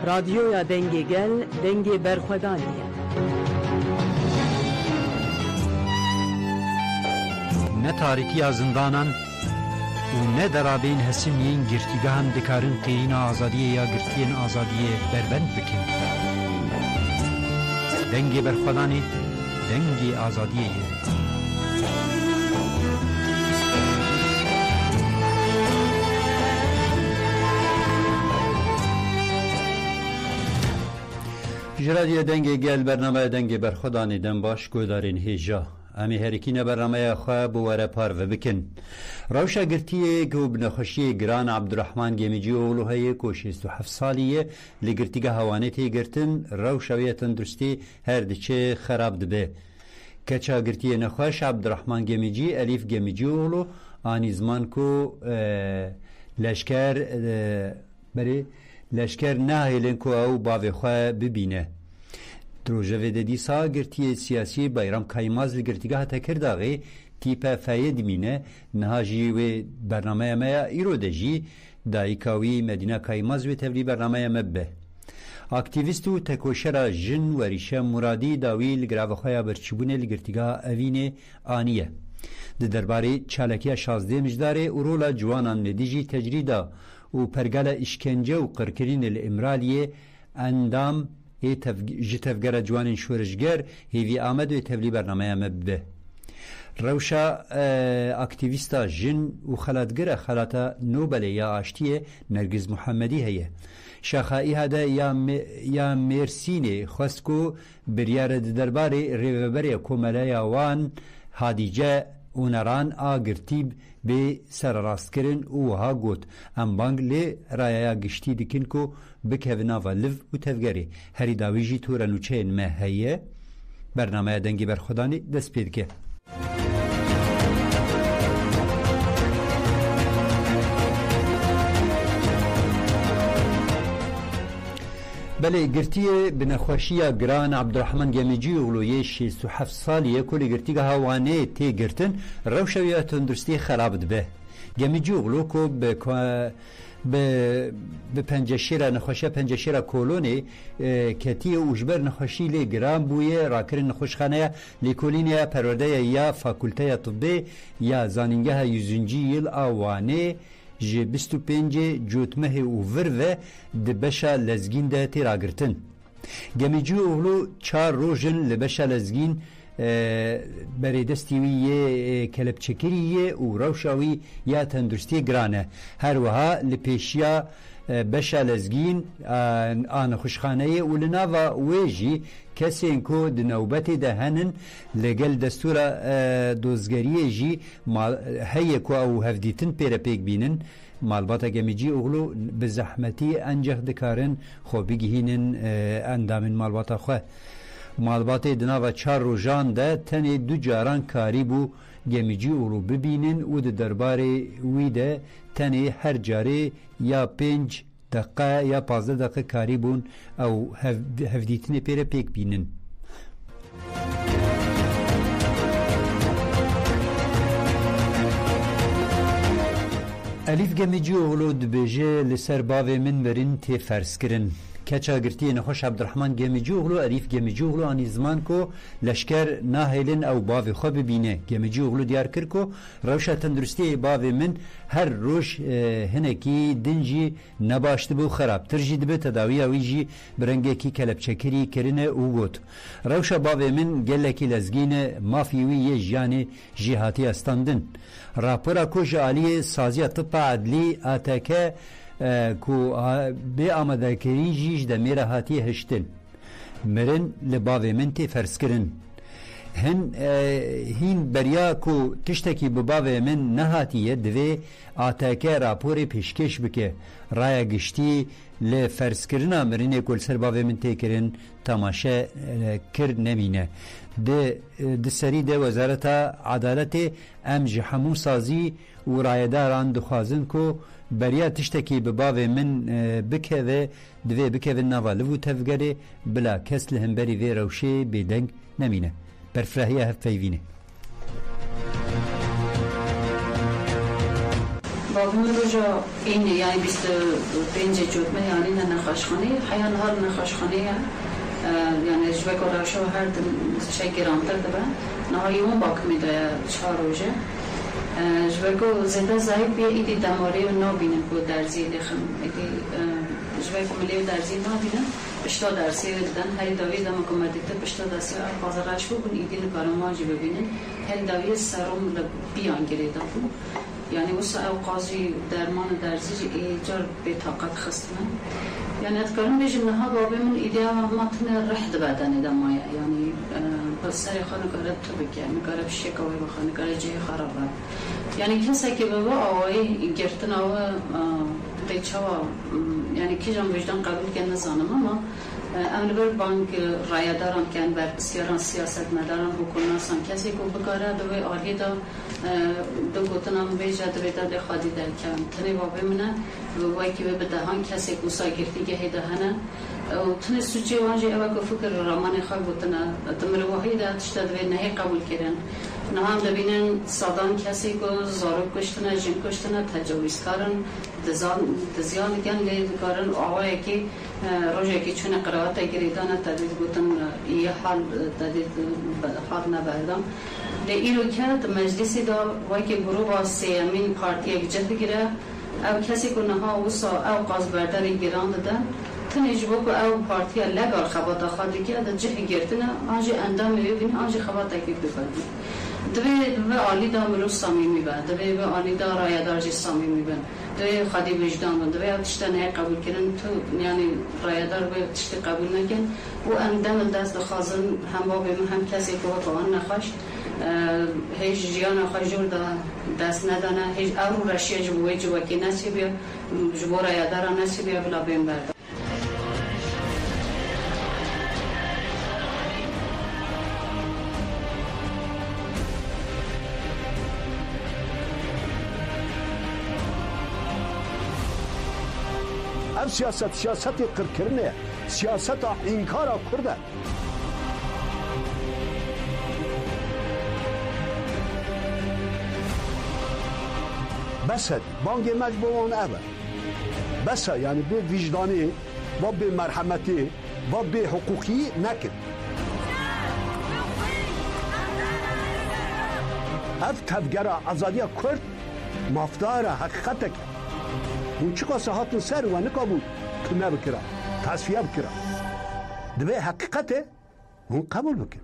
رادیویا دنگی گل دنگی برخودانیه نه تاریکی زندانان و نه درابین هسیمین گرتیگاهن دکارن قیرین آزادیه یا گرتین آزادیه بربند بکن دنگی برخودانی دنگی آزادیه جرادی دنگی گل برنامه دنگی برخودانی دن باش گودارین هیجا امی هرکین برنامه خواب و ورپار و بکن روشا گرتیه که بنخوشی گران عبدالرحمن گمیجی اولوهای که 67 سالیه لگرتیگه هوانیتی گرتن روشاویه تندرستی هر دچه خراب دبه کچا گرتیه نخوش عبدالرحمن گمیجی الیف گمیجی اولو آنی زمان که لشکر نهیلن که او باوی خواه ببینه دروجه و دیسا گرتی سیاسی بایرام کایماز لگرتیگاه تکرداغی تیپا فاید مینه نهاجی و برنامه ما ایرو دجی دایکاوی مدینه کایماز و تبلی برنامه مبه اکتیویستو تکوشرا جن و ریشه مرادی داوی لگراو خواه برچبونه لگرتیگاه اوینه آنیه ده درباره چالکی 16 مجداره اورولا جوانان ندیجی تجریدا و پرگال اشکنجه و قرکرین الامرالیه اندام جتفگر جوان شورشگر هیوی آمد و تبلی برنامه مبه روشا اکتیویستا جن و خلاتگر خلاتا نوبل یا آشتیه نرگز محمدی هیه شاخایی هده یا مرسینه خواستکو بریار درباره ریوبری کوملای وان هادیجه اونران آگرتیب به سر راست کرن و ها گوت ام بانگ لی رایا گشتی دکن کو بکونا و لف و تفگری هری داویجی تو رنوچه مهیه برنامه دنگی برخودانی دست پید که بله گرتیه بنخوشیه گران عبدالرحمن گمیجی اغلویه 67 سالیه کلی گرتیگه هوانه تی گرتن روشویه تندرستی خراب دبه گمیجی اغلو که به پنجشیره نخوشیه پنجشیره کولونه کتی اوجبر نخوشی لی گرام بویه راکرین نخوشخانه لیکولینه پرورده یا فاکولته طبه یا زانینگه یوزنجی یل آوانه جه 25 جوتمه و ورو دبشا لزگین ده تیراگرتن گمیجو اولو 4 روژن لبشا لزگین بریدستیوی کلبچکریه و روشاوی یا تندرستی گرانه هر وها لپیشیا بشا لزگین آن خوشخانه ولناوا ویجی کسی که دنوبت دهنن لگل دستور دوزگریه جی هیه که او هفدیتن پیره پیک بینن مالباتا گمیجی اغلو بزحمتی انجه دکارن خو بگیهینن اندامن مالباتا خواه مالباتا دناوا 4 روزان ده تنه 2 جاران کاری بو گمیجی اغلو ببینن و ده درباره وی ده تنه هر جاره یا 5 دقیقه یا 15 دقیقه کاری بون او هفدیتن پیره پیک بینن الیف گمیجی اولو دبیجه لسر باوی من برین تی فرس کرن کچا گرتی نخوش عبدالرحمن گمیجی اولو الیف گمیجی اولو آنی زمان کو لشکر ناهیلن او باوی خواه ببینه گمیجی اولو دیار کر کو روشا تندرستی باوی من هر روش هنکی دنجی نباشت بو خراب ترجی دبه تداوی اویجی برنگه کی کلبچکری کرنه او گوت روشا باوی من گلکی لزگین مافیوی یه جیان جیهاتی استاندن راپورا کو جالی سازی طب عدلی آتاکه کو به آمده کری جیش ده میره هاتی هشتن مرن لباوی من تی فرس کرن هین بریا کو تشتکی بباوی من نهاتیه دوی آتاکه راپور پیشکش بکه رای گشتی لفرس کرنا مرینه کل سر باوی من تی کرن تماشه کر نمینه ده سری ده وزارت عدالت ام جحمو سازی و رایداران دخوازن کو بریا تشتکی بباوی من بکه و دوی بکه و نوالو تفگره بلا کس لهمبری وی روشه بیدنگ نمینه برفراهیه هفت فیوینه بابی من روزا این یعنی 25 جمعه یعنی نخاشخانه حیان هر نخاشخانه یعنی جوه کاراشو هر شی گرانتر دبه نهایی اون باک میده 4 روزه جوه کو زنده زایب بیا ایدی دماری و نابینن کو درزی لخم ایدی جوه کو ملیو درزی نابینن بشتا درسی دادن هری داوی دم کمدیت بشتا درسی بازارش کو کن ایدی نکارماجی ببینن هری داوی سرم بیان گریدن کو یعنی واسه قاضی درمان درزی ایجار به طاقت خستن یعنی اتکارم بیشم نها بابی من ایده ماتن رحد بدن دمایا یعنی بس سری خانه کارت تو بکه میکاره بشکوی بخانه کاره جای خرابه یعنی کسی که بابا آوایی گرتن آوا قیچوا یعنی کی جام وجدان قبول کنه زانم اما امن بر بانک رایداران کن بر بسیاران سیاست مداران حکومتان کسی که بکاره دوی عالی دو گوتنام بیجه دوی خادی در کن تنی بابی منه وای که به دهان کسی که ساگرتی که هدهانه و تنی سوچی وانجی اوا که فکر رامان خواه بودنه تمر واحی ده تشتا دوی نهی قبول کردن نه هم دبینن سادان کسی که زارو کشتنه جن کشتنه تجاوز کارن دزیان کن لید کارن آوایی که روزی که چون قرائت گریدانه تدید گوتن یه حال تدید حال نبردم لیرو کرد مجلسی دا وای که گروه سیامین پارتی اگجت گیره او کسی که نها وسا او قاز برداری گیران دادن تنجبو که او پارتی لگار خبات خواهد که ده جه گرتنه آنجی اندام ببینه آنجی خبات اکید بکنه دوی عالی دا مروز سامیمی بند دوی عالی دا رایدار جی سامیمی بند دوی خادی وجدان بند دوی تشتا نه قبول کردن تو یعنی رایدار به تشتا قبول نکن و اندام دست خازن هم با بیم هم کسی که وقت نخواش هیچ جیان خواهی جور دست ندانه هیچ او رشیه جبوی جواکی نسی بیا جبو رایدار نسی بیا بلا بیم برد سیاست قرکرنه سیاست انکار کرده بس بانگ مجبوران اول بس یعنی به وجدانی و به مرحمتی و به حقوقی نکن اف تفگر آزادی کرد مفدار حقیقت کرد اون چی قاسه هاتون سر و نکابون تو نبکره تصفیه بکره دوی حقیقته اون قبول بکن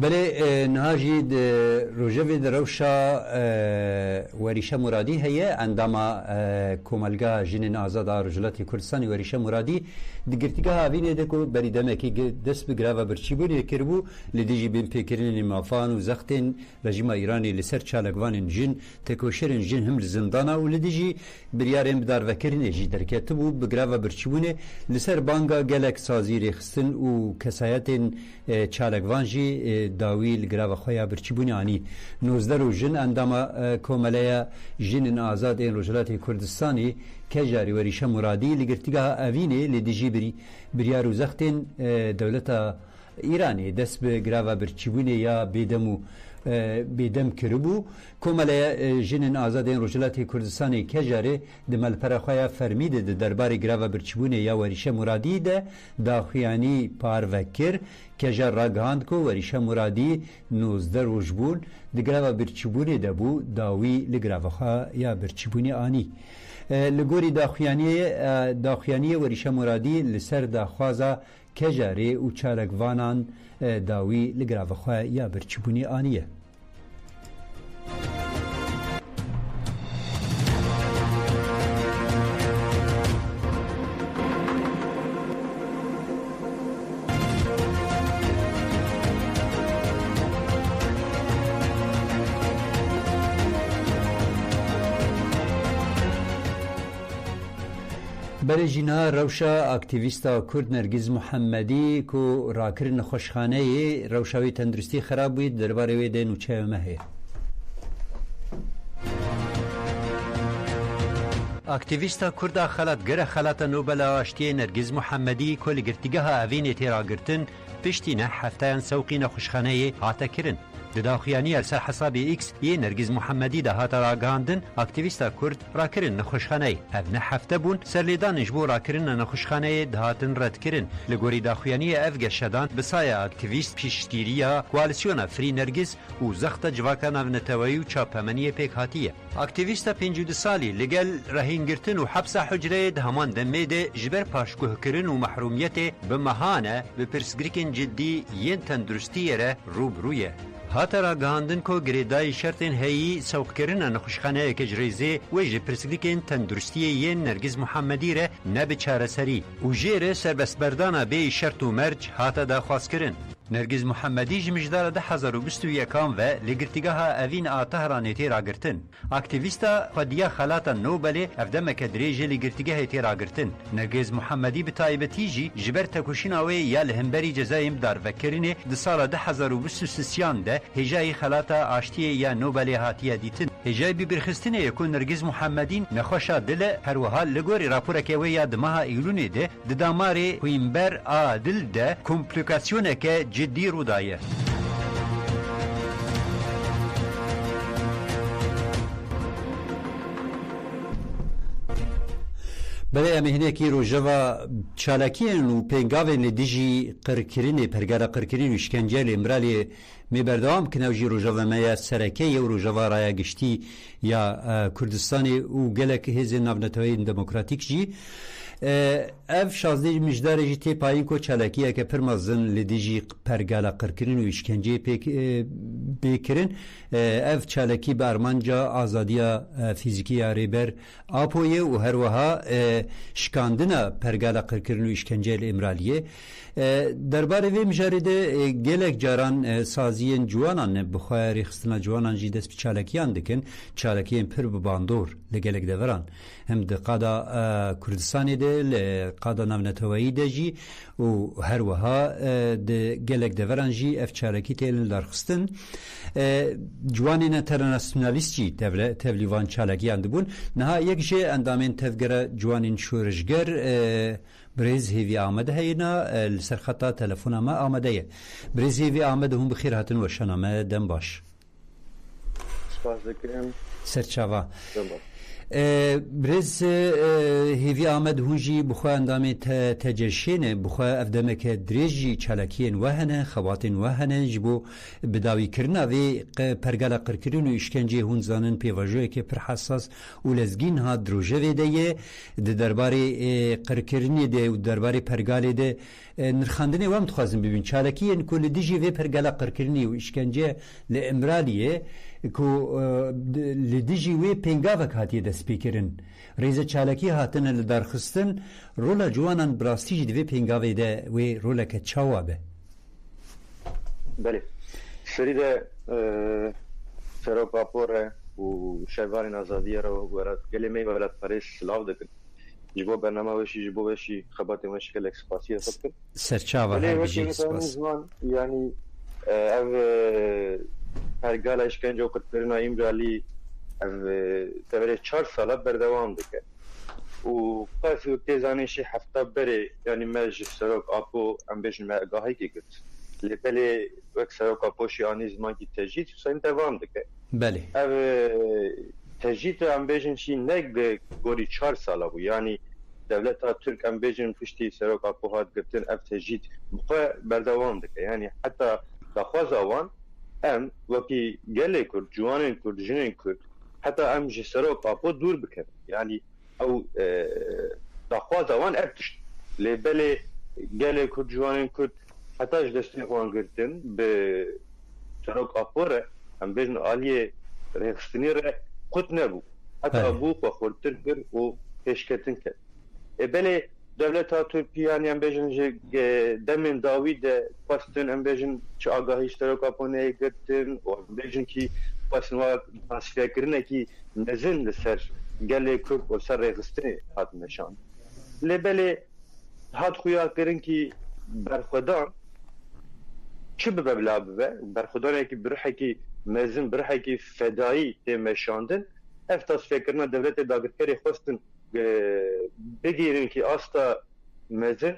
بله نهاجی روژه دروشا وریشه مرادی هیه انداما کوملگا جنین آزاد رجلاتی کردستانی وریشه مرادی دگرتیگاه آوینه دکو بریدمه که دست بگره و برچی بونی کربو لدیجی بین پیکرین مافان و زختین رژیم ایرانی لسر چالگوان جن تکوشرین جن هم زندانه و لدیجی بریارین بدار وکرین جی درکت بو بگره و برچی بونه لسر بانگا گلک سازی ریخستن و کسایتین چالگوان جی داویل گرا و خویا برچی بونیانی 19 رو جن انداما کوملیا جن آزاد این رجلات کردستانی که جاری وریشه مرادی لگرتیگاه اوینه لدیجی بریارو زختین دولت ایرانی دست به گرا و برچی بونه یا بیدم کربو کوملیا جن آزاد این رجلات کردستانی که جاری دمال پرخویا فرمیده درباره گرا و برچی بونه یا وریشه مرادی ده داخیانی پاروکر که جر راگاند کو وریشه مرادی 19 روز بون دگرا و برچیبونی دبو داوی لگرا وخا یا برچیبونی آنی لگوری داخیانی وریشه مرادی لسر داخوازا که جاری و چالگوانان داوی لگرا وخا یا برچیبونی آنیه بله جینا روشا اکتیویستا کرد نرگز محمدی کو راکرین خوشخانه روشاوی تندرستی خراب بود درباره وی ده نوچه مهه اکتیویستا کرد خلات گره خلات نوبل آشتی نرگز محمدی کل گرتیگه ها اوین تیرا گرتن پشتینه هفتهان سوقین خوشخانه هاتا کرن داخیانی سر حساب ایکس یه نرگز محمدی ده هات راگاندن اکتیویستا کرد راکرین نخوشخانه اف نه هفته بون سرلیدانش بو راکرین نخوشخانه ده هاتن رد کرن لگوری داخیانی اف گشدان بسای اکتیویست پیشگیریا کوالسیون فری نرگز و زخت جواکان نتوایی و چاپمنی پیک هاتیه اکتیویستا 50 سالی لگل رهینگرتن و حبس حجره ده همان دمه ده جبر پاشکوه کرن و محرومیت بمهانه به پرسگریکن جدی ین تندرستی ره روبرویه هاتا را گاندن کو گریدای شرطین هایی سوق کرن نخوشخانه کجریزه و جه پرسگریکن تندرستی ین نرگز محمدی ره نبی چاره سری و جیره سربست بردانا بی شرط و مرج هاتا دا خواست کرن نرگز محمدی جمجدار 2021 و لگرتیگاه اوین آتهران تیرا گرتن اکتیویستا خودیا خلاتا نوبله افدمک دریجه لگرتیگاه تیرا گرتن نرگز محمدی بتایبتی جی جبر تکوشیناوی یا لهمبری جزایم دار وکرینه د سال 2023 ده هجای خلاتا آشتی یا نوبله هاتیه دیتن هجای ببرخستنه یکون نرگز محمدین نخوشا دل هر وحال لگوری راپورا که وی دماها ایلونه ده دامار کویمبر آدل ده کمپلیکاسیونه که جدی رو دایه بله امهنه کی روجوا چالاکین و پنگاوین لدیجی قرکرینی پرگارا قرکرین و اشکنجه لامرالی میبردام کنوجی روجوا میا سرکی و روجوا رایا گشتی یا کردستانی و گلک هز نافنتوی دموکراتیک جی اف شازده مجدار جی تی پایین کو چالاکیه که پرمازن لدیجی پرگالا قرکرین و اشکنجه بیکرین اف چالاکی برمانجا آزادیا فیزیکی ریبر آپویه و هر وها شکاندنا پرگالا قرکرین و اشکنجه امرالیه درباره وی مجارده گلک جاران سازیین جوانان بخواه ریخستنا جوانان جی دست چالاکیان دکن چالاکیان پر بباندور لگلک دوران هم ده قادا کردستانی ده لقادا نونتوایی ده جی و هر وها ده گلک دوران جی اف چالاکی تیلن لارخستن جوانین انترناسیونالیست جی تبلیوان چالاکیان ده بون نها یک جی اندامین تفگره جوانین شورشگر بريز هيفي آمده هينا لسرخطة تلفونا ما آمده بريز هيفي آمده هم بخير هاتن وشنا ما دم باش سپاس دکرم سرچاوا برز هیوی آمد هونجی بخواه اندام تجرشینه بخواه افدامک دریجی چالاکین وهنه خواتین وهنه جبو بداوی کرنا وی پرگالا قرکرین و اشکنجه هون زانن پیواجوه که پر حساس و لزگین ها دروجه ویده ده درباره قرکرینی ده و درباره پرگالی ده نرخاندنه وام تخوازم ببین چالاکین کل دیجی وی پرگالا قرکرینی و اشکنجه لامرالیه کو لدیجی وی پنگاوک هاتی دست پیکرن ریز چالکی هاتن لدارخستن رولا جوانان براستی جدوی پنگاوی ده وی رولا که چاوابه بله سری ده سروک اپور و شهوارین آزادیه رو ورد گلیمی ورد پریس سلاو دکن جبو برنامه وشی جبو وشی خبات مشکل اکسپاسیه سبکن سرچاوه هر بجی اکسپاس یعنی او پرگال اشکنجه و قرکرین ایمرالی تبره 4 ساله بردوام دکه و پس تیزانیشی هفته بره یعنی مجلس سروک آپو ام بیشن مگاهی که گفت لپلی وقت سروک آپوشی آنی زمان کی تجدید سایم دوام دکه بله او تجدید ام بیشن شی نگ به گوری 4 ساله بو یعنی دولت ها ترک ام بیشن پشتی سروک آپو هات گفتن اف تجدید بخواه بردوام دکه یعنی حتی دخواز آوان ام وکی گله کرد جوانین کرد جنین کرد حتی ام جسروک آپو دور بکن یعنی او دخواز آوان ارتشت لیبله گله کرد جوانین کرد حتی دستی خوان گرتن به سروک آپو ره ام بیشن آلیه رخستنی ره خود نبو حتی ابو و خورتر کرد و پیشکتن کرد بله devlet ha Türkiye'nin en bejin demin David pastın en bejin çi agahi işleri kapaneye gittin o bejin ki pasın var pasfikrine ki nezin de ser gele kök o ser registri hat nişan لبل هاد خویا کرن کی برخودان چه به بلا به برخودان کی برخه کی مزن برخه کی فدایی تمشاندن افتاس فکرنا دولت داگرکری خواستن بگیرن کی استا مزن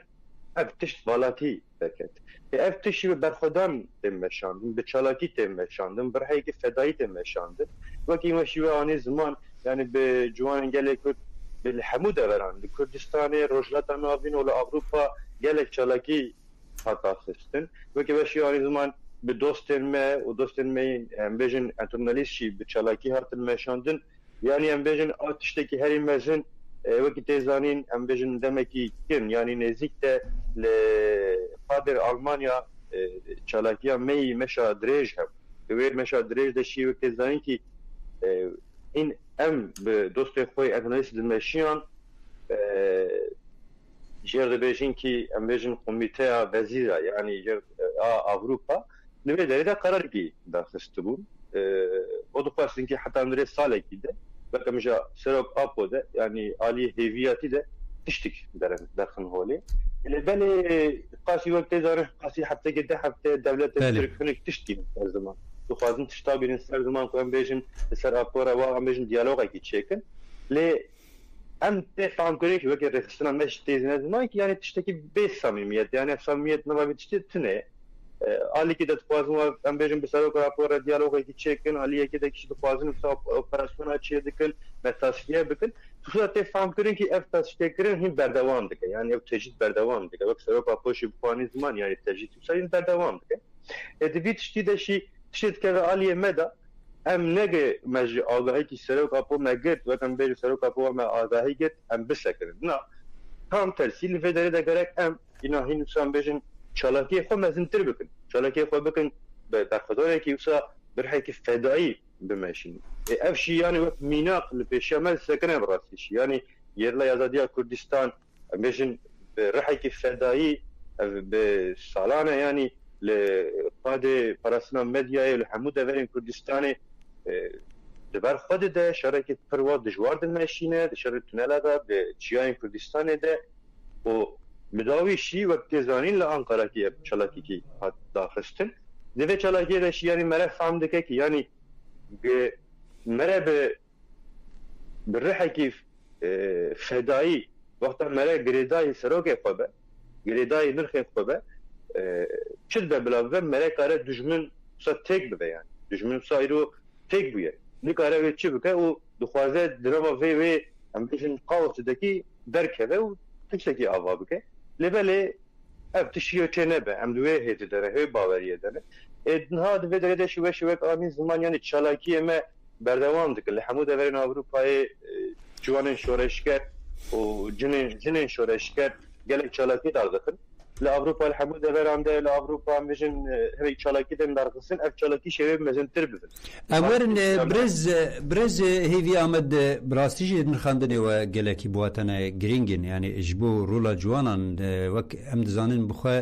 افتش والاتی بکت افتشی به برخودان تمشاندن به چالاکی تمشاندن برخه کی فدایی تمشاندن وکی مشی و آن زمان یعنی به جوان گله کرد به حمود وران کردستان روجلات ناوین و اروپا گله چالاکی حتا خستن وکی مشی آن زمان به دوستن ما و دوستن ما امبیجن انترنالیستی به چالاکی هات مشاندن یعنی امبیجن آتشتکی هری مزن وکی تزانین امبیجن دمکی کن یعنی نزدیک ل قادر آلمانیا چالاکیا می مشا دریج هم وی مشا دریج دشی وکی تزانین کی این ام به دوست خوی انترنالیست دمشیان جرد بیشین کی امبیجن کمیته وزیرا یعنی جرد اوروپا نمی داره قرار کی داخست بون o da parsın ki hatta Andre Salek'i de bakımca Serok Apo da yani Ali Heviyati de tiştik derken holi. Ele beni qasi vakti zar qasi hatta gide hatta devlet Türk'ün tiştik her zaman. Bu fazla tiştabinin her zaman koyan bejin ser Apora ve amejin diyaloga geçekin. Le em te fankörek ve ki resmen meş tezine zaman ki yani tişteki beş samimiyet yani samimiyet ne var tişti tüne. Ali ki de tupazım em bejin bir Serok Apora diyaloga geçekin. Ali'ye ki de kişi tupazın operasyon açıya dikin mesajıya bakın. Tuza te fankörek ki eftashtekirin him berdevam dike. Yani ev tecid berdevam dike. Bak Serok Apora şu puanı zaman yani tecid sayın berdevam dike. Edebiyat tişti de şey tişt ke Ali'ye meda em nege mej agahi ki Serok Apora meget ve em bejin Serok Apora me agahi get em bisekirin. Na tam tersi li vedere de gerek em inahin usan bejin چالاکی خو مزنتر بکن چالاکی خو بکن به خدای کی وسا برحی کی فدایی بمشین افشی یعنی وقت میناق لپیشمل سکنه براسیش یعنی yerla yazadiya Kürdistan مشین برحی کی فدایی به سالانه یعنی لقاد پرسنا مدیای لحمود ورین کردستان دبر خود ده شرکت پرواد دجوار دمشینه شرکت تونل ده به چیای کردستان ده و مداوی شی وقت زانین لانقره کی چالاکی کی حد داخستن دیو چالاکی داشی یعنی مره فهم دکه کی یعنی مره به رحی کی فدایی وقتا مره گریدای سروک خوبه گریدای نرخ خوبه چل به بلاوه مره کاره دجمن سا تک ببه یعنی دجمن سا ایرو تک بیه نکاره وی چی بکه و دخوازه درما وی هم بیشن قاوت دکی درکه و تکسکی آوا بکه لبله اف تشیو چنبه ام دوی هیت داره هی باوریه داره ادنها دوی داره شوه شوه آمین زمان یعنی چالاکیه ما بردوام دکه لحمود اولین اوروپای جوانین شورشگر و جنین شورشگر گلک چالاکی دار دکن لأوروبا الحمود اولین ده لأوروپا میشن هی چالاکی دم دارقسن اف چالاکی شوه مزنتر بزن امورن برز هیوی آمد براستیجی نرخاندنی و گلکی بواتنه گرینگن یعنی اجبو رولا جوانان وک ام دزانن بخوا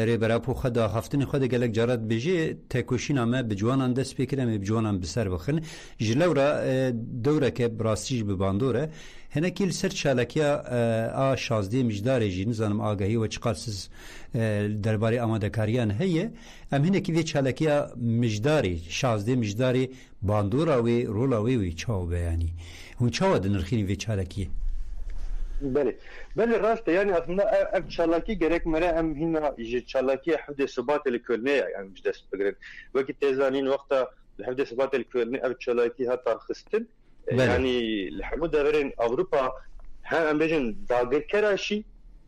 ریبراپو خدا هفتن خدا گلک جارات بجی تکوشین آمه بجوانان دست بکرم بجوانان بسر بخن جلورا دوره که براستیج بباندوره هنکیل سر چالکیا آ شازده مجدار جی نزانم آگاهی و چقارسز درباره آماده کاریان هیه ام هنکی وی چالکیا مجداری شازده مجداری باندورا وی رولا وی چاو بیانی اون چاو دنرخینی وی چالکیه بله راست yani aslında ev çalaki gerek mere em hina çalaki havde sıbat el kölne yani müjdes begren vakit tezanin vakta havde sıbat el kölne ev çalaki hatta xistin yani الحمود دارن Avrupa hem bejin dagir keraşi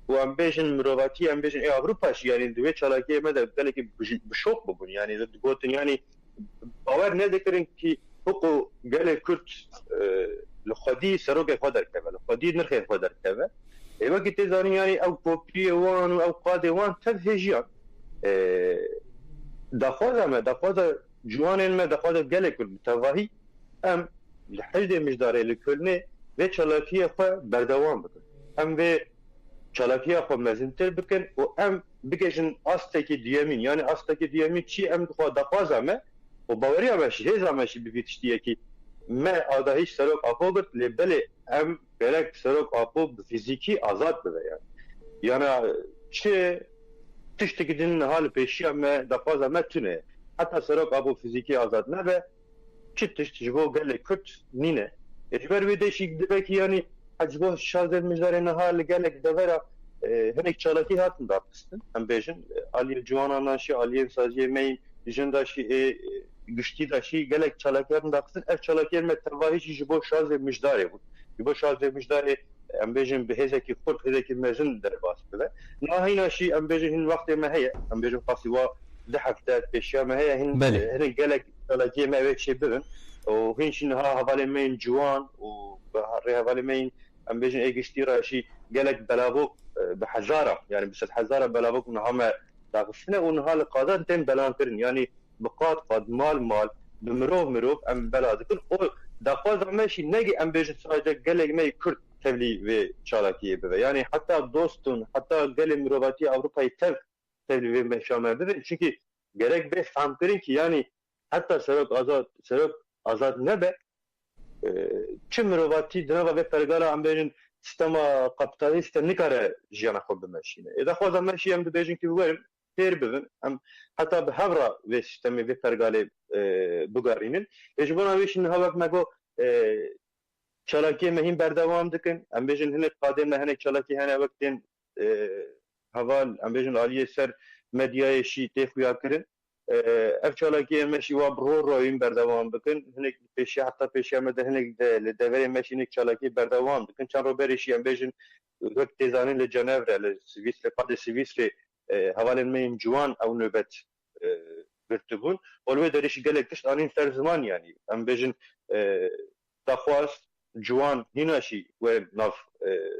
و ام بيجن مرواتي ام بيجن اوروبا شي يعني دوي چالاكي مده بالك بشوق بون يعني دوتن يعني باور نه دکرین کی حقوق گل کرد لخدی سروگ خودر کبه لخدی نرخ خودر کبه ایوا کی تزانی يعني او کوپی وان او قاد وان تفهجيان دخوازه جوان ما دخوازه گل کرد متواهی ام لحد مجداره لکلنه و چالاکی خو بردوام بکن ام و چالاکی خو مزنتر بکن و ام بکشن استکی دیامین yani استکی دیامین چی ام خو دخوازه ما و باوری امشی هیز امشی ببیتشتیه کی ما آدهیش سروک افاقت لبله ام gerek serok apo fiziki azat bile yani. Yani çi tişti gidin hal peşi ama da fazla metüne. Hatta serok apo fiziki azat ne ve çi tişti jibo gele Kürt nine. Ecber ve değişik demek yani acaba şazel müjdarene hal gelek devera hinek çalaki hatın da yapmıştın. Hem bejin Ali Cuanan'dan şey Ali'nin sadece yemeğin dijin da şey güçlü da şey gelek çalakların da yapmıştın. Ev çalakların metrevahi jibo şazel müjdare bu. Jibo şazel müjdare em bejin behezeki kurt hezeki mezun derbas bile. Nahina şey em bejin hin vakti meheye. Em bejin fasiva de hafta beşya meheye hin hinek gelek çalaki yemeği şey bilin. وهين شنها هفالمين جوان وبهري هفالمين ام بيجن ايجستيرا شي قالك بلابوك بحزاره يعني بس الحزاره بلابوك انها ما داغسنا وانها القادات تم بلانكرن يعني بقات قد مال بمروف ام بلادك او داقواز ماشي نجي ام بيجن سايده قالك ما كرد تبلي في شاركي بها يعني حتى دوستون حتى قال مروفاتي اوروبا تبلي في مشامه بها çünkü gerek be famkırın ki yani hatta serok azad nebe çi mirovati dneva ve pergala am bejin sistema kapitalist nikare jiyana xwe bimeşîne. Da xwaza meşî em dibêjin ki werim têr bibin em heta bi hevra vê sistemê vê pergalê bigarînin. Ji bo wê şîn hewek me got çalakiyê me hîn berdewam dikin. Em bêjin hinek qadê me hinek çalakî hene wek tên heval em bêjin aliyê ser medyayê şî tê xuya kirin. ev çalakiyê me şî wa bi royên berdewam bikin hinek pêşiya heta pêşiya me de hinek li deverê me şî hinek çalakî berdewam dikin çend roberê şî em bêjin wek têzanîn li Cenevre li Swîsrê qadê Swîsrê hevalên me yên ciwan ew nöbet girtibûn û li wê derê şî gelek tişt anîn ser ziman yanî em bêjin daxwaz ciwan hîna şî we nav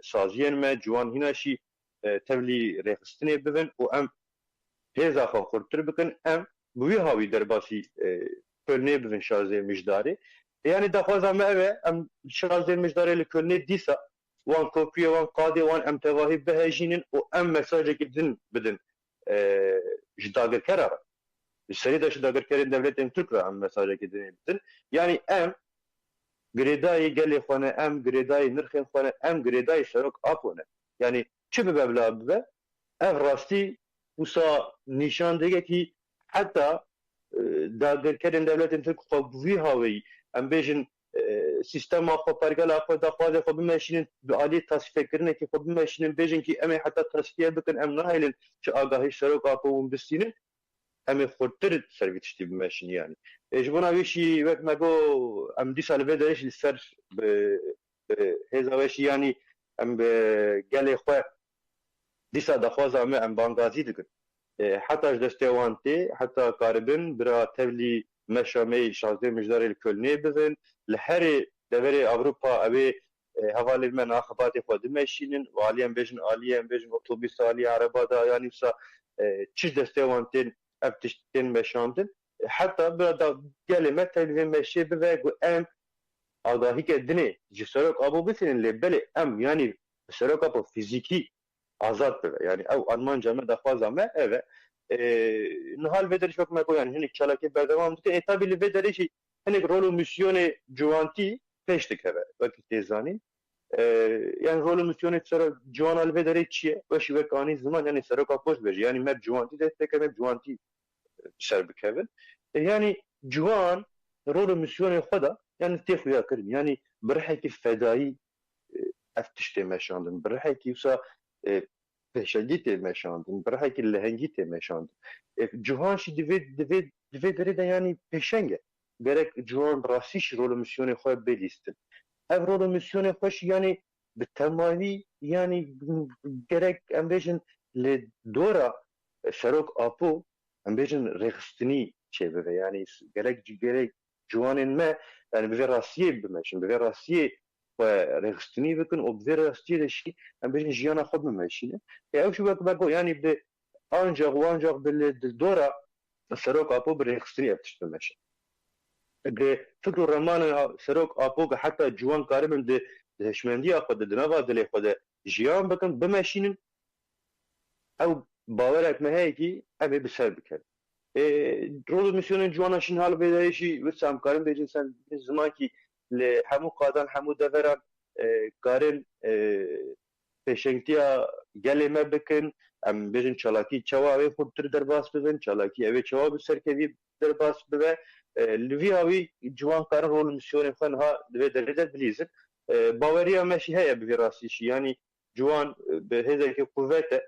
saziyên me ciwan hîna şî tevlî rêxistinê bibin û em hêza xwe xurttir bikin em bi wî havî derbasî Kölnê bibin şazê mijdarê. Yani daxwaza me ev e em şazê mijdarê li Kölnê dîsa wan kopiyê wan qadê wan em tevahî bihejînin û em mesajekê din bidin ji dagirkera re. Ji serî de ji dagirkerên devletên Türk re em mesajekê dinê bidin. Yani em girêdayê gelê xwe ne, em girêdayê nirxên xwe ne, em girêdayê serok apo ne. Yani çi bibe bila bibe ev rastî wisa nîşandegekî heta dagirkerên devletên Türk xwe bi wî haweyî em bêjin sistema xwe pergala xwe daxwazê xwe bimeşînin bi aliyê tasfiyekirînekê xwe bimeşînin bêjin kî em ê heta tasfiye bikin em nahêlin çi agahî serok apo û bistînin em ê xurttir ser vî tiştî bimeşîn yani. Ji bona wê şî wek me got em dîsa li vê derê şî li ser hêza wê şî yanî em bi gelê xwe dîsa daxwaza me em bangazî dikin. Heta ji destê wan tê heta karibin bira tevlî meşameyî şazê mijdarê li Kölnê bibin li herê deverê Ewropa ew ê hevalên me naxibatê xwe dimeşînin û aliyên bêjin aliyê em bêjin otobîs aliyê araba da yanî wisa çi ji destê wan tên ev tişt tên meşandin heta bira da gelê me tevlî vê meşê bibe got em agahîke dinê ji serok abo bistînin lê belê em yanî serok abo fîzîkî azad bibe yani ew armanca me daxwaza me ev e nihal vê derê şok me got yani hinek çalakî berdewam dike tabii li vê derê jî hinek rol û misyonê ciwantî pêş dikeve wekî tê zanîn yani rol û misyonê serok ciwana li vê derê çi ye weşî wek anî ziman yani seroka post bêje yani me ciwantî desteke me ciwantî ser bikevin yani ciwan rol û misyonê xwe da yani tê xuya kirin yani bi rihekî fedayî ev tiştê meşandin bi rihekî wisa pêşegî tê meşandin bi rihekî lehengî tê meşandin ciwan şî divê derê de yani pêşeng e gerek ciwan rastî şî rol û misyonê xwe bêlîstin ev rol û misyonê xwe şî yani bi temavî yani gerek em bêjin li dora serok apo em bêjin rêxistinî çê bibe yani gerek ciwanên me yani bi vê rastiyê bimeşin bi vê rastiyê xwe rêxistinî bikin û bi vê rastiyê de şî em bêjin jiyana xwe bimeşînin ew şî wek me got yani bi ancak bi li dora serok apo bi rêxistinî ev tişt bimeşin fikr û remanên serok apo ki heta ciwan karibin di hişmendiya xwe de di nava dilê xwe de jiyan bikin bimeşînin ew bawerek me heye kî ev ê bi ser bikevin rol û misyonên ciwanan şîn hal vê derê şî wisa em karin bêjin sen ziman kî li hemû qadan hemû deveran کارن پێشنگتیا gelê me bikin em bêjin çalakî çawa wê xurttir derbas bibin çalakî evê çawa bi serkevî derbas bibe li vî havî ciwan karin rol misyonên xwe niha divê derê de bilîzin baweriya me jî heye bi vê rastî jî yanî ciwan bi hêzekî quvvet e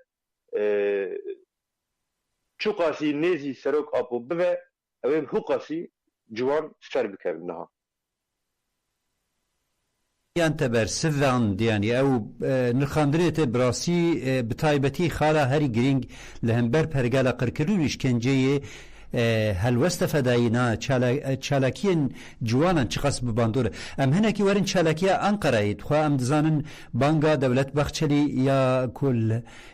çi qasî nêzî serok apû bibe ew ê hû qasî ciwan ser bikevin niha یان تەبەر سڤان دیانی ئەو نرخاندنێتە براسی بتایبەتی خاڵە هەری گرنگ لە هەمبەر پەرگالە قڕکردن و شکەنجەیە هەلوەستە فەدایینا چالاکیên ciwanan çi qas bi bandore em hinekî werin çalakiya Anqarayê dixwe em dizanin banga dewlet baxçelî ya kul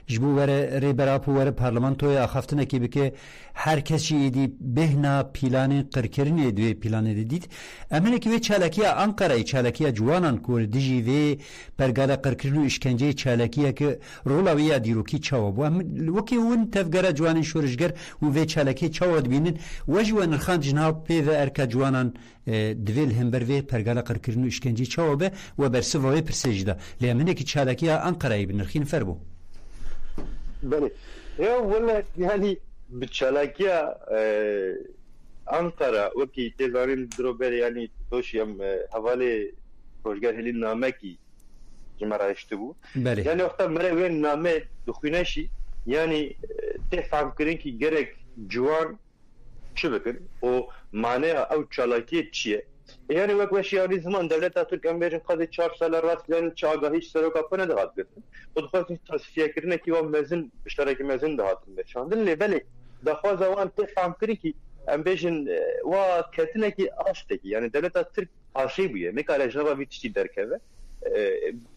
ji bo were rêberap û were parlamentoya axaftinekê bike her kes jî êdî bêhna pîlanên qirkirinê divê pîlanê de dît em hinekî wê çalakiya Anqarayê çalakiya ciwanan ku dijî vê pergala qirkirin û işkenceyê çalakiyeke rola wê ya dîrokî çawa bû em wekî hûn tevgera ciwanên şoreşger û vê çalakiyê çawa dibînin we ji we nirxan jinav pê ve erka ciwanan divê li hember vê pergala qirkirin û işkenceyê çawa be we bersiva wê pirsê jî da lê em hinekî çalakiya Anqarayê bi nirxîn fer bû Belê ya wele yanî bi çalakiya Ankara wekî tê zanîn dirober yanî doşî em hevalê rojger hilîn namekî ji me re hiştibû yanî wexta me re wê name dixwîne jî yanî tê femkirin kî gerek ciwan çi bikin û maneya ew çalakiyê çi ye yani wek weşiyanî ziman devleta Türk em bêjin qedê 4 sala rast yani çi agahî ji seroka xwe nedihat girtin û dixwazin tasfiyekirinekî wan mezin bişterekî mezin dihatin veşandin lê belê daxwaza wan tê femkirin kî em bêjin wa ketinekî astekî yani devleta Türk asî bûye nikare ji nava vî tiştî derkeve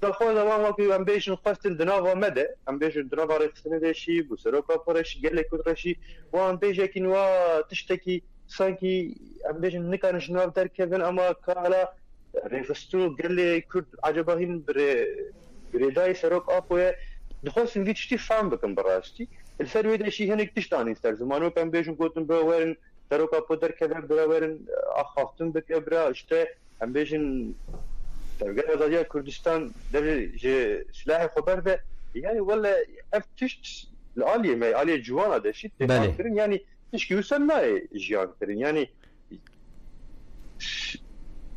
daxwaza wan wekî em bêjin xwestin di nava me de em bêjin di nava rêxistinê de jî bû seroka xwe re jî gelek re jî wan bêjekîn wa tiştekî sankî em bêjin nikarin ji nav derkevin ama kala rêxistin û gelê Kurd acaba hîn bi rêdayê serok Apoyê dixwastin vî tiştî fehm bikin bi rastî li ser wê de jî hinek tişt anîn ser ziman wek em bêjin gotin bi werin serok Apo derkeve bi werin axaftin bike bira işte em bêjin Devlet Azadiya Kurdistan devlet ji silahê xwe berbe yani wele ev tişt li aliyê me aliyê ciwana de şî tê kirin yani tişkî wisa nayê jiyan kirin yani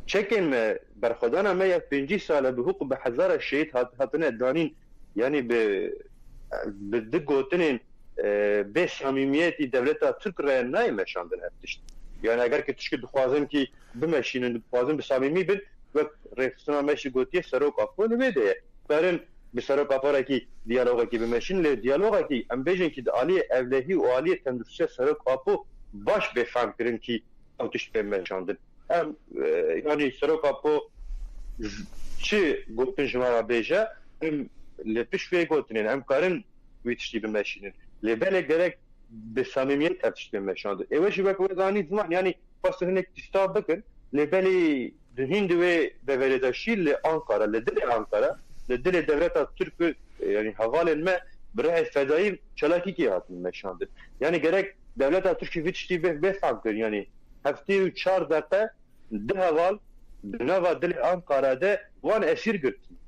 çekên me berxwedana me ya 5 sala bi hûq bi hezara şehîd hatine danîn yani bi di gotinên bê samîmiyetî devleta Türk re nayê meşandin ev tişt yani eger ki tişkî dixwazin kî bimeşînin dixwazin bi samîmî bin wek rêxistina me jî gotiye serok Apo li wê de ye berin bi serok Aporekî diyalogekî bimeşîn lê diyalogekî em bêjin kî di aliyê evlehî û aliyê tendurustiya serok Apo baş bêfem kirin kî ew tişt pê meşandin em yani serok Apo çi gotin ji me re bêje em li piş vê gotinên em karin wî tiştî bimeşînin lê belê gerek bi samîmiyet ev tişt pê meşandin êwe jî wek wê zanî ziman yani xwestin hinek tişta bikin lê belê Hin divê deverêdaşî li Ankara li dilê Ankara li dilê devleta Türk yani hevalên me bi rihê fedayî çalakîkî hatin meşandin yani gerek devleta Türkî vî tiştî bêfem kirin yani heftê û 4 deqe di heval di nava dilê Ankara de wan esîr girtin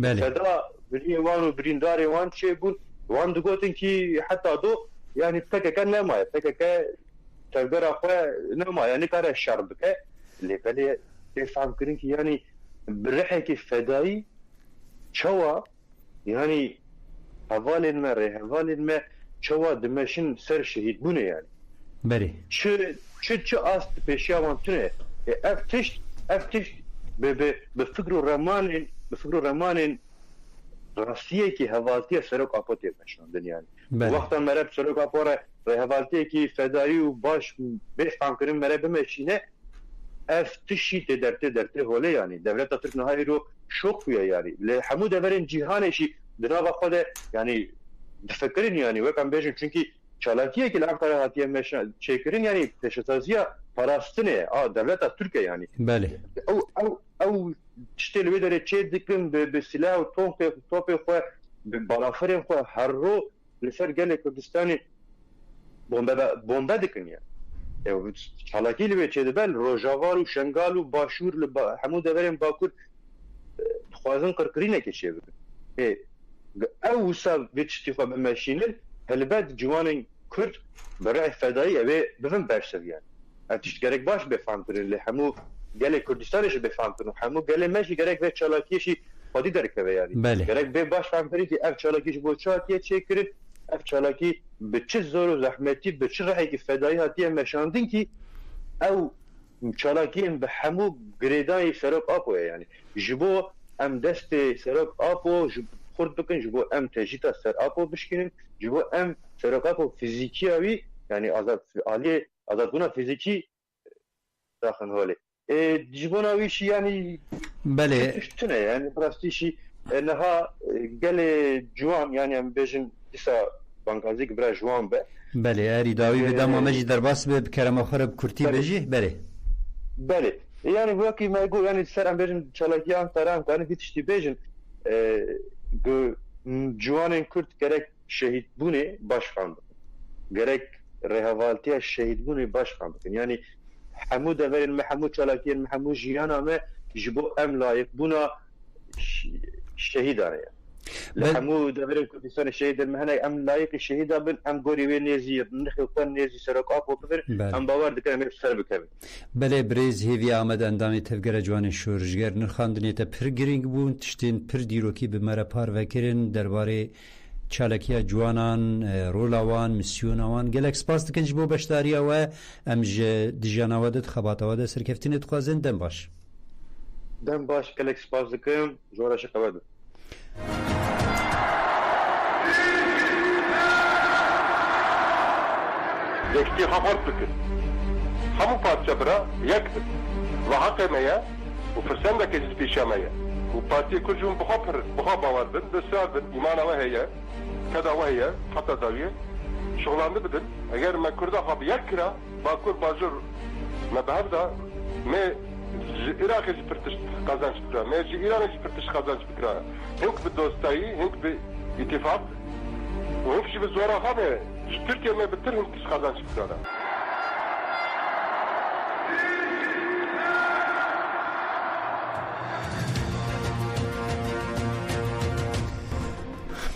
feda birî wan û birîndarê wan çêbûn wan digotin kî heta do yani PKK nemaye PKK tevgera xwe nemaye nikare şer bike lê belê fهم kirin ki yani bi rihekî fedayî çawa yani hevalên me rêhevalên me çawa dimeşin ser şehîdbûnê yani berê çi as pêşiya wan tune ev tişt bi fikr û remanên rastiyekî hevaltiya serok Apo tê meşandin yani wexta me re serok Apo re rêhevaltiyekî fedayî û baş bêfhem kirin me re bimeşîne ev tişî tê dertê holê yani devleta Türk nihayê ro şok bûye yani li hemû deverên cîhanê jî di nava xwe de yani difikirin yani wek em bêjin çünkü çalakiyekî li Ankara hatiye çêkirin yani pêşetaziya parastinê a devleta Türkiye yani ew tiştê li wê derê çê dikin bi silah û topê xwe bi balafirên xwe her ro li ser gelê Kurdistanê bombe dikin yani çalakî li wê çêdibel Rojava û Şengal û Başûr li hemû deverên Bakur خوازن قرقرینه که چه بکن او سا بیتشتی خواه بمشینن هلبت جوان کرد برای فدایی اوه بفهم برسویان اتشت گرک باش بفهم کنن لحمو گل کردستانش بفهم کنن همو گل مشی گرک به چالاکیشی خودی درکه یعنی گرک به باش فهم کنی که اف چالاکیش بود چاتیه چه کرد اف چالاکی به چه زور و زحمتی به چه راحی که فدایی هاتیه مشاندین که او چالاکیم به همو گریدای سرک آپوه یعنی جبو ام دست سرک آپو خورد بکن جبو ام تجیتا سر آپو بشکنن جبو ام سرک آپو فیزیکی اوی یعنی آزادگونه فیزیکی داخل حاله جبو ناویشی یعنی بله تشتونه یعنی پراستیشی نها گل جوان یعنی ام بیشن دیسا بانکازی که برای جوان به بله اری داوی بدم و مجی در باس به کرم آخر کرتی بجی بله yani bu ki mego yani seram berin çalakiyan taran tane bitişti bejin Juanın Kürt gerek şehit bunu başkandı gerek rehavaltiya şehit bunu başkandı yani Hamud verin Mahmud çalakiyan Mahmud jiyan ama jibo em layık buna şehit araya Hamud verin Kürdistan şehit المهنه em layık şehit abin em gori ve nezi nxutan nezi serak apo bir em bavar dikem ser bikevin بله بریز هیوی آمد اندامی تفگر جوان شورشگر نرخاندنی تا پر گرینگ بون تشتین پر دیروکی به مرا پار وکرین درباره چالکیا جوانان رولاوان میسیونوان گلک سپاس دکنج بو بشتاریا و امج دیجانوادت خباتواد سرکفتینت خوازن دم باش گلک سپاس دکم جورا شقواد یکتی خبرت بکن همو پارچه برا یک بد و حق میا و فرسنده که پیشه میا و پارتی کجون بخوا باور بد بسیار بد ایمان اوه هیا کدا اوه هیا حتی داویه شغلانده بدن اگر من کرده خواب یک کرا با کور باجر مبهر دا می عراقی جی پرتش قازانش بکرا می جی ایرانی جی پرتش قازانش بکرا هنک به دوستایی هنک به اتفاق و هنک جی به زورا خوابه ترکیه می بتر هنکش قازانش بکرا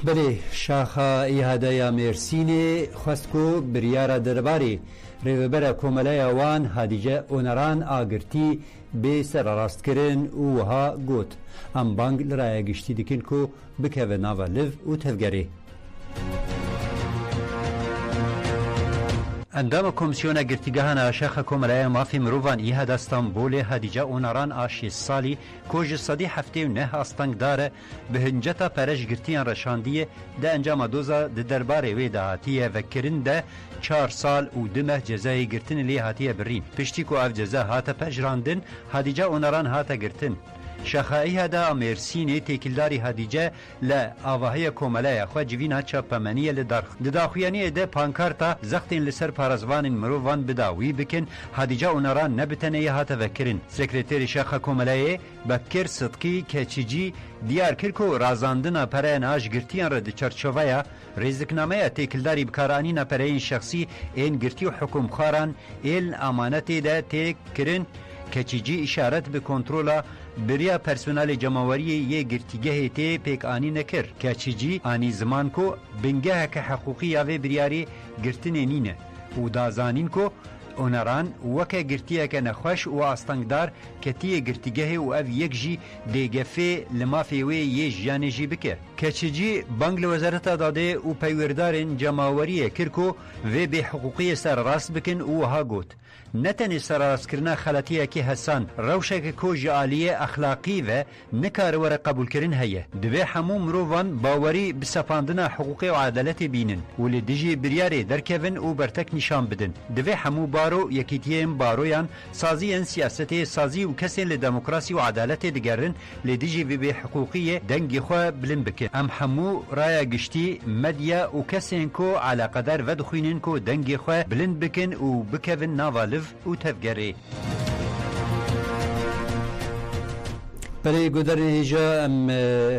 بله شاخا ایهاده یا مرسینه خواست کو بریاره درباره ریوبر کوملای وان هادیجه اونران آگرتی به سر راست کرن و ها گوت ام بانگ لرای گشتی دکن کو بکوه ناوا لیو و تفگره اندام کمیسیون گرتیگاهان آشاخ کوملای مافی مروان ایهاد استانبول هادیجه اونران آشی سالی کوج صدی هفته و نه استانگ داره به هنجتا پرش گرتیان رشاندیه ده انجام دوزا ده درباره وی دهاتیه و کرن ده 4 سال و دمه جزای گرتن لی هاتیه برین پشتی کو اف جزا هاتا پجراندن هادیجه اونران هاتا گرتن شخائي هذا مرسيني تيكلداري هاديجة لا آواهي كوملايا خوا جوينا چاپمنية لداخوياني ده پانكارتا زختين لسر پارزوان مروفان بداوي بكن هاديجة اونران نبتنية هاتا وكرن سكرتيري شاخ كوملايا بكر صدقي كچيجي ديار كركو رازاندنا پرين آج گرتيان رد چرچوويا رزقنامه تيكلداري بكارانينا پرين شخصي این گرتي و حكوم خاران این امانتي ده تيكرن كچيجي اشارت به کنترولا بریا پرسونال جماوری یه گرتیگه تی پیک آنی نکر که چیجی آنی زمان کو بنگه که حقوقی آوه بریاری گرتن نینه و دازانین کو اونران وکه گرتیه که نخوش و آستانگدار که تیه گرتیگه و او یک جی دیگفه لمافی وی یه جانه جی بکر که چیجی بانگ وزارت داده و پیوردارن جماوری کرکو و به حقوقی سر راست بکن و ها گوت نتنی سراس کرنا خلطیه که حسان روشک کوج عالیه اخلاقی و نکار ور قبول کرن هیه دوی همو مروان باوری بسپاندنا حقوقی و عدالت بینن ولی دیجی بریاری درکون و برتک نشان بدن دوی همو بارو یکیتیم بارویان سازی سیاست سازی و کسی لدموکراسی و عدالت دگرن لدیجی به حقوقی دنگی خو بلن بکن ام همو رای گشتی مدیا و کسی کو علی قدر و دخوینن کو دنگی خو بلن بکن و بکون ناوالف و تفگری برای گذر جا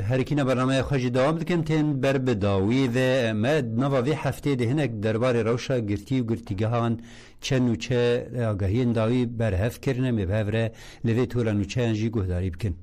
هرکینا برنامه خوشی دوام دکم تین بر بداوی و مد نواوی هفته دهنک درباره روشا گرتی و گرتیگهان چه نوچه آگاهی داوی بر هف کرنه مبهوره لوی طولا نوچه انجی گهداری بکن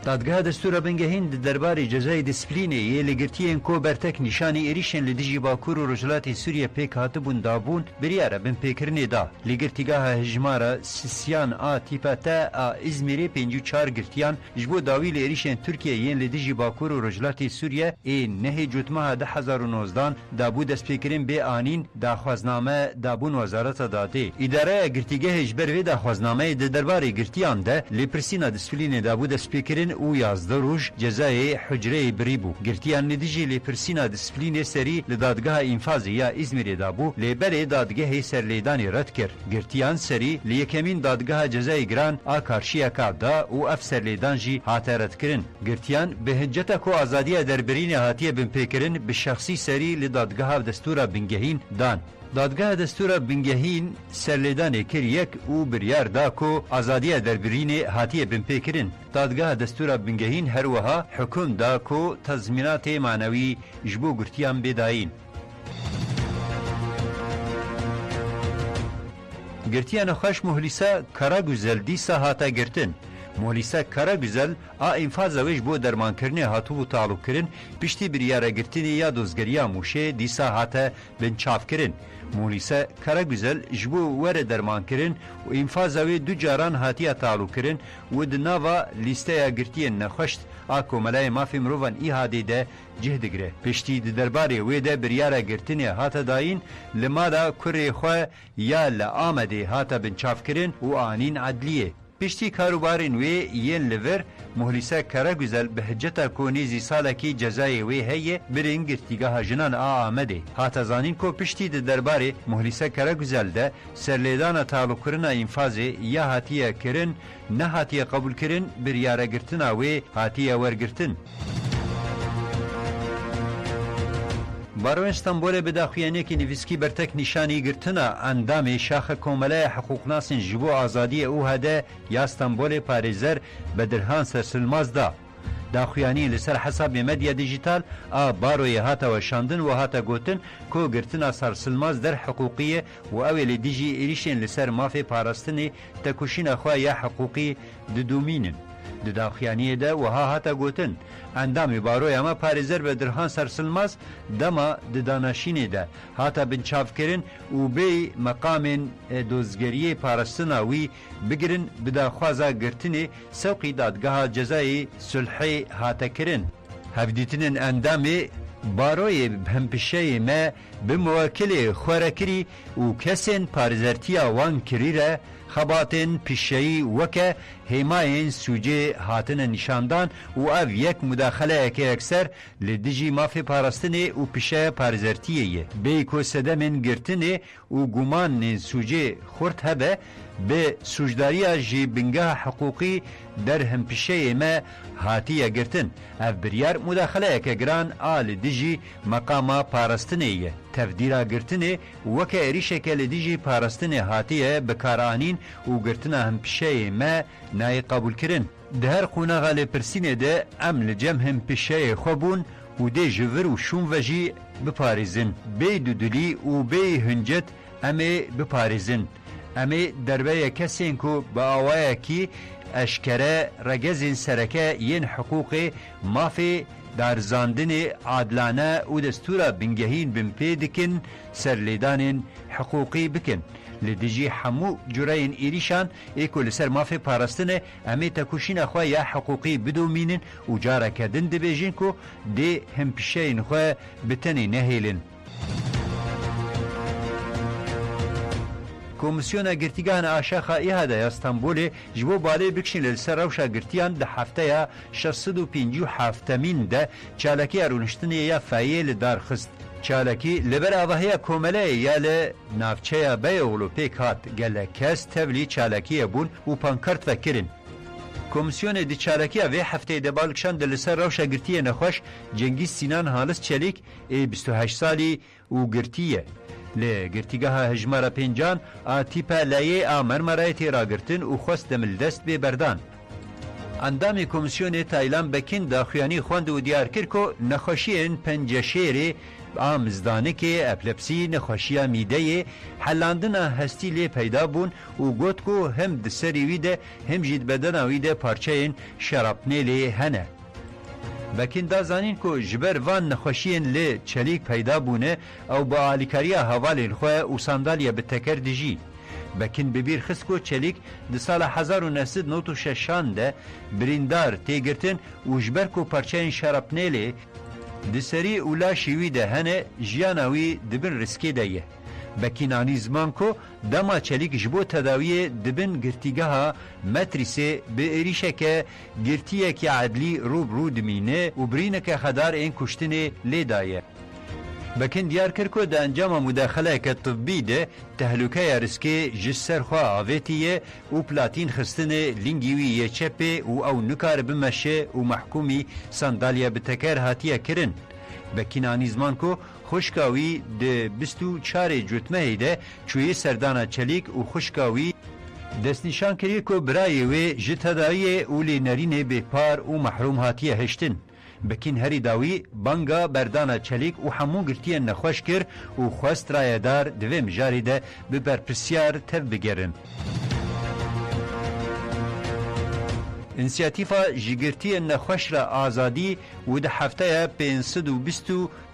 دادگاه دستور بنگهین درباره جزای دیسپلینی یه لگرتیین کو برتک نشانی ایریشن لدیجی باکور و رجلات سوریه پیک هاتبون دابون بریاره بن پیکرنی دا لگرتیگاه هجمارا سیسیان تیپا تا ازمیری 54 گرتیان جبو داویل ایریشن ترکیه یین لدیجی باکور و رجلات سوریه نه جوتمه 2019 دابو دست پیکرین به آنین داخوازنامه دابون وزارت داده اداره گرتیگاه هجبر و داخوازنامه درباره گرتیان ده لپرسینا دیسپلین دابو دست پیکرین او 11 روز جزای حجره بریبو گرتیان ندیجی لپرسینا دیسپلین سری لدادگاه انفاز یا ازمیر دابو لبر دادگاه سرلیدانی رد کرد گرتیان سری لیکمین دادگاه جزای گران آکارشیا کابدا او افسر لیدان جی هاترد کرن گرتیان به هجتا کو آزادی دربرین هاتیه بن پیکرین به شخصی سری لدادگاه دستور بنگهین دان دادگاه دستور بنگهین سرلیدان کر یک او بریار دا کو آزادی دربرین هاتیه بن پیکرین دادگاه دستور بنگهین هر وها حکم دا کو تضمینات معنوی جبو گرتیان بداین گرتیان خوش مهلیسا کرا گزل دیسا هاتا گرتن مهلیسا کرا گزل انفاز ویش بو درمان کرنه هاتو و تعلق کرن پشتی بریاره گرتنی یا دوزگریا موشه دیسا هاتا بنچاف کرن مهلیسا کرا گزل جبو ور درمان کرن و انفاز وی دو جاران هاتیا تعلق کرن و دناوا لیسته گرتین نخشت آکو ملای مافی مروان ایهاده ده جهدگره پشتی درباره وی ده بریاره گرتنی هاتا داین لما دا کره خواه یا لآمده هاتا بنچاف کرن و آنین عدلیه پشتی کاروبارین وی یین لور مهلیسه کرا گزل به حجتا کونیزی سالکی جزای وی هیه برین گرتیگاه جنان آمده هاتا زانین کو پشتی درباره مهلیسه کرا گزل ده سرلیدان تعلق کرن انفازه یا هاتیه کرن نه هاتیه قبول کرن بریاره گرتنا وی هاتیه ورگرتن بارو استانبول به داخویانه که نویسکی برتک نشانی گرتنا اندام شاخ کومله حقوق ناسن جبو آزادی او هده یا استانبول پاریزر به درهان سرسلماز دا داخویانی لسر حساب مدیا دیجیتال باروی هاتا و شاندن و هاتا گوتن کو گرتنا سرسلماز در حقوقی و اولی دیجی ایریشن لسر مافی پاراستنی تکوشین خواه یا حقوقی ددومینن د داخیانی ده و ها هاتا گوتن اندامی باروی اما پاریزر به درهان سرسلماز دما د دانشینی ده هاتا بنچاف کرن و بی مقام دوزگریه پارستناوی بگرن بدا خوازا گرتنی سوقی دادگاه جزای صلحی هاتا کرن هفدیتنن اندامی باروی همپشه ما به موکل خورکری و کسین پارزرتیا وان کریره خباتن پیشهی وکه هماین سوجه هاتن نشاندان و او یک مداخله که اکثر لدیجی مافی پارستنه و پیشه پارزرتیه بیکو سدمن گرتنه و گمان سوجه خورد هبه به سوجداری جی بنگاه حقوقی در هم پیشه ما هاتیه گرتن او بریار مداخله که گران آل دیجی مقام پارستنه تفدیرا گرتنه وکه ایریشه که لدیجی پارستنه هاتیه بکارانین و گرتنه هم پیشه ما نای قبول کرن ده هر خونه غاله پرسینه ده ام لجم هم پیشه خوبون و ده جور و شون وجی بپاریزن بی دودلی و بی هنجت امه بپاریزن امه دربه کسین که با آوائه کی اشکره رگزین سرکه ین حقوق مافی در زاندن عادلانه و دستور بنگهین بمپیدکن سرلیدان حقوقی بکن لدیجی همو جرائن ایریشان ایکو لسر مافی پارستنه امی تکوشین خواه یا حقوقی بدومینن و جاره کدن دبیجین که دی هم پیشین خواه بتنی نهیلن کمیسیون گرتیگان آشاخا ایهاده استانبول جبو بالی بکشین لسر روشا گرتیان ده هفته یا 657 ده چالکی ارونشتنی یا فایل دار خست چالکی لبر آوهی کومله یا لنافچه بیولو پیک هات گله کس تبلی چالکی بون و پانکارت وکرین کمیسیون دی چالکی و هفته ده بالکشان ده لسر روشا گرتیه نخوش جنگیز سینان حالس چلیک 28 سالی و گرتیه لگرتیگاه هجمارا پنجان تیپا لایه مرمرایتی را گرتن و خواست دمل دست به بردان اندام کمیسیون تایلان بکن داخویانی خواند و دیار کرد که نخوشین پنجشیر آمزدانه که اپلپسی نخوشیا میده حلاندنا هستی لی پیدا بون و گوت کو هم دسری ویده هم جید بدن ویده پارچه این شرابنه لی هنه. بکن دا زانین کو جبر وان نخوشین لی چلیک پیدا بونه او با آلیکاریا حوالین خواه و ساندالیا بتکر دیجی. بکن ببیر خسکو چلیک د سال 1996 ده بریندار تیگرتن و جبر کو پارچه شرابنه لی دسری اولا شیوی ده هنه جیاناوی دبن رسکی ده یه. بکینانی زمان کو دما چلیک جبو تداوی دبن گرتیگه ها متریسه به ایریشه که گرتیه که عدلی روب رو دمینه و برینه که خدار این کشتنه لی دایه. بکن دیار کرکو ده انجام مداخله که طبی ده تهلوکه رسکه جسر خواه آویتیه و پلاتین خستنه لینگیوی یه چپه و او نکار بمشه و محکومی ساندالیا بتکر هاتیه کرن. بکینانی زمان کو خوشکاوی ده 24 جوتمه ده چوی سردانا چلیک و خوشکاوی دستنشان کری کو برای و جتدایی اولی نرین بپار و محروم هاتیه هشتن. بکین هری داوی بانگا بردانا چلیک و همون گرتیه نخوش کر و خواست رایدار دوی مجاری ده ببرپرسیار تف بگرن. انسیاتیفا جگرتی نخوش را آزادی و ده هفته 520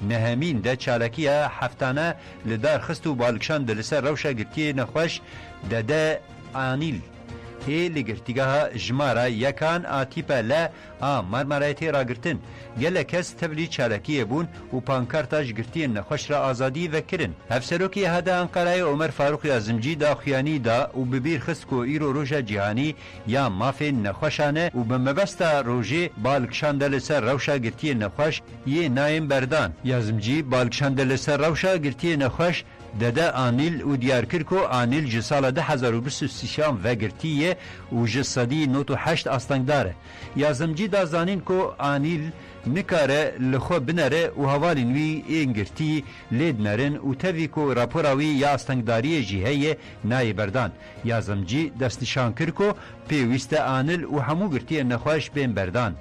نهمین ده چالکیه هفتانه لدار خست و بالکشان دلسر روشا گرتی نخوش ده آنیل هی لگرتیگاه جمارا یکان آتیپا لا مرمرایتی را گرتن گله کس تبلی چالکیه بون و پانکارتاج گرتی نخوش را آزادی وکرن. افسروکی هده انقرای عمر فاروق یازمجی دا خیانی دا و ببیر خسکو ایرو روژا جهانی یا مافین نخوشانه و بمبستا روژه بالکشان دلسر روشا گرتی نخوش یه نایم بردان. یازمجی بالکشان دلسر روشا گرتی نخوش داده آنیل و دیار کرکو آنیل جسال 2023 و گرتیه و جسادی 98 آستنگ داره. یازمجی دا زانین کو آنیل نکاره لخو بنره و حوالین وی این گرتی لید نرن و تاوی کو راپوراوی یا آستنگداری جیهه نای بردان. یازمجی دستنشان کرکو پیویست آنیل و همو گرتی نخواش بین بردان.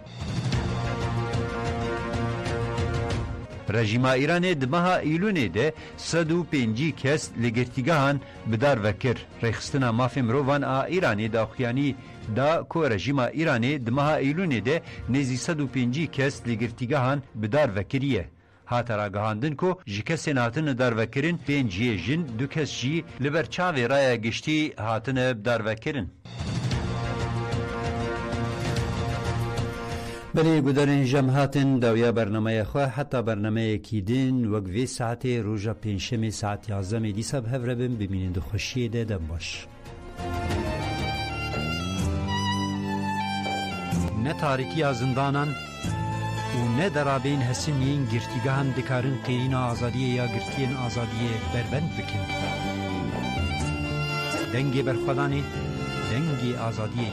رژیم ایران دمها ایلونه ده 105 کس لگرتیگاهان بدار وکر. ریخستنا مافی مروان ایرانی داخیانی دا کو رژیم ایرانی دمها ایلونه ده نزی 105 کس لگرتیگاهان بدار وکریه. هاتر آگاهاندن کو جکس ناتن دار وکرین 5 جن دو کس جی لبرچاوی رای گشتی هاتن بدار وکرین. بله گودرین جمعاتن داویا برنامه خواه حتی برنامه کیدین وقوی ساعت روژا پنجشنبه ساعت 11 دیسا به هفربیم ببینید خوشی دم باش. نه تاریکی زندانان و نه درابین حسنین گرتیگاهن دکارن قیرین آزادیه یا گرتین آزادیه بربند بکن. دنگی برخودانی دنگی آزادیه